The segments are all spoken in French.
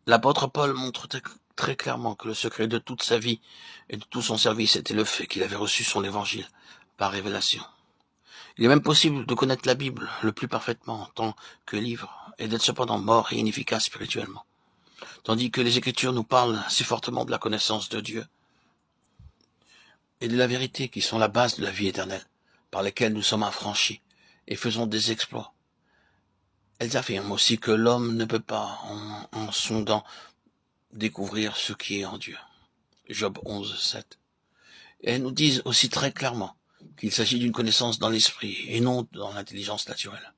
L'apôtre Paul montre très clairement que le secret de toute sa vie et de tout son service était le fait qu'il avait reçu son évangile par révélation. Il est même possible de connaître la Bible le plus parfaitement en tant que livre et d'être cependant mort et inefficace spirituellement. Tandis que les Écritures nous parlent si fortement de la connaissance de Dieu et de la vérité qui sont la base de la vie éternelle, par lesquelles nous sommes affranchis et faisons des exploits. Elles affirment aussi que l'homme ne peut pas, en sondant, découvrir ce qui est en Dieu. Job 11, 7. Et elles nous disent aussi très clairement qu'il s'agit d'une connaissance dans l'esprit et non dans l'intelligence naturelle.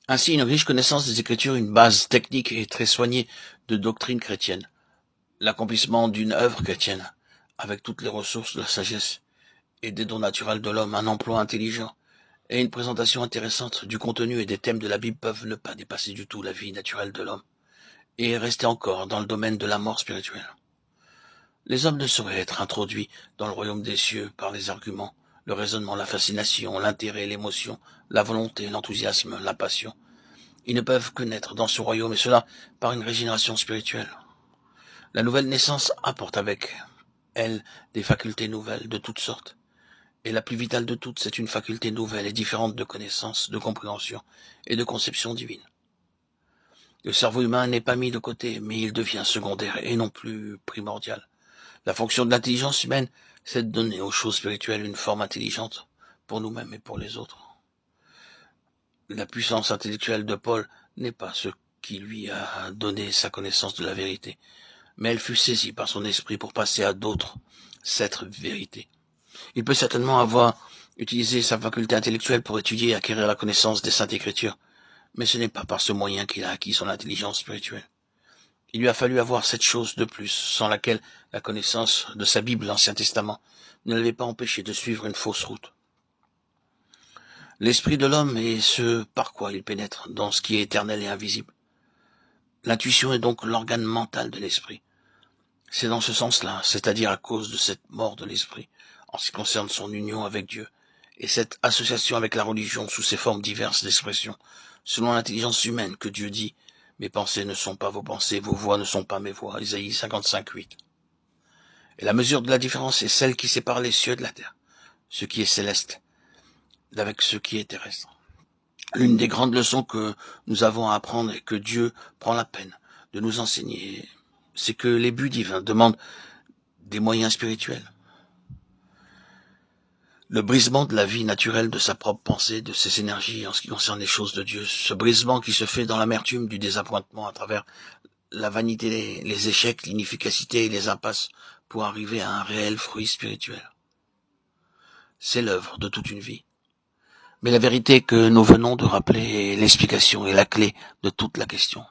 Ainsi, une riche connaissance des Écritures, une base technique et très soignée de doctrine chrétienne, l'accomplissement d'une œuvre chrétienne, avec toutes les ressources de la sagesse et des dons naturels de l'homme, un emploi intelligent et une présentation intéressante du contenu et des thèmes de la Bible peuvent ne pas dépasser du tout la vie naturelle de l'homme et rester encore dans le domaine de la mort spirituelle. Les hommes ne sauraient être introduits dans le royaume des cieux par les arguments, le raisonnement, la fascination, l'intérêt, l'émotion, la volonté, l'enthousiasme, la passion. Ils ne peuvent que naître dans ce royaume, et cela par une régénération spirituelle. La nouvelle naissance apporte avec elle des facultés nouvelles de toutes sortes. Et la plus vitale de toutes, c'est une faculté nouvelle et différente de connaissance, de compréhension et de conception divine. Le cerveau humain n'est pas mis de côté, mais il devient secondaire et non plus primordial. La fonction de l'intelligence humaine, c'est de donner aux choses spirituelles une forme intelligente pour nous-mêmes et pour les autres. La puissance intellectuelle de Paul n'est pas ce qui lui a donné sa connaissance de la vérité, mais elle fut saisie par son esprit pour passer à d'autres cette vérité. Il peut certainement avoir utilisé sa faculté intellectuelle pour étudier et acquérir la connaissance des Saintes Écritures, mais ce n'est pas par ce moyen qu'il a acquis son intelligence spirituelle. Il lui a fallu avoir cette chose de plus, sans laquelle la connaissance de sa Bible, l'Ancien Testament, ne l'avait pas empêché de suivre une fausse route. L'esprit de l'homme est ce par quoi il pénètre dans ce qui est éternel et invisible. L'intuition est donc l'organe mental de l'esprit. C'est dans ce sens-là, c'est-à-dire à cause de cette mort de l'esprit, en ce qui concerne son union avec Dieu, et cette association avec la religion sous ses formes diverses d'expression, selon l'intelligence humaine que Dieu dit « Mes pensées ne sont pas vos pensées, vos voix ne sont pas mes voix » Isaïe 55, 8. Et la mesure de la différence est celle qui sépare les cieux de la terre, ce qui est céleste, d'avec ce qui est terrestre. L'une des grandes leçons que nous avons à apprendre et que Dieu prend la peine de nous enseigner, c'est que les buts divins demandent des moyens spirituels. Le brisement de la vie naturelle de sa propre pensée, de ses énergies en ce qui concerne les choses de Dieu, ce brisement qui se fait dans l'amertume du désappointement à travers la vanité, les échecs, l'inefficacité et les impasses pour arriver à un réel fruit spirituel. C'est l'œuvre de toute une vie. Mais la vérité que nous venons de rappeler est l'explication et la clé de toute la question.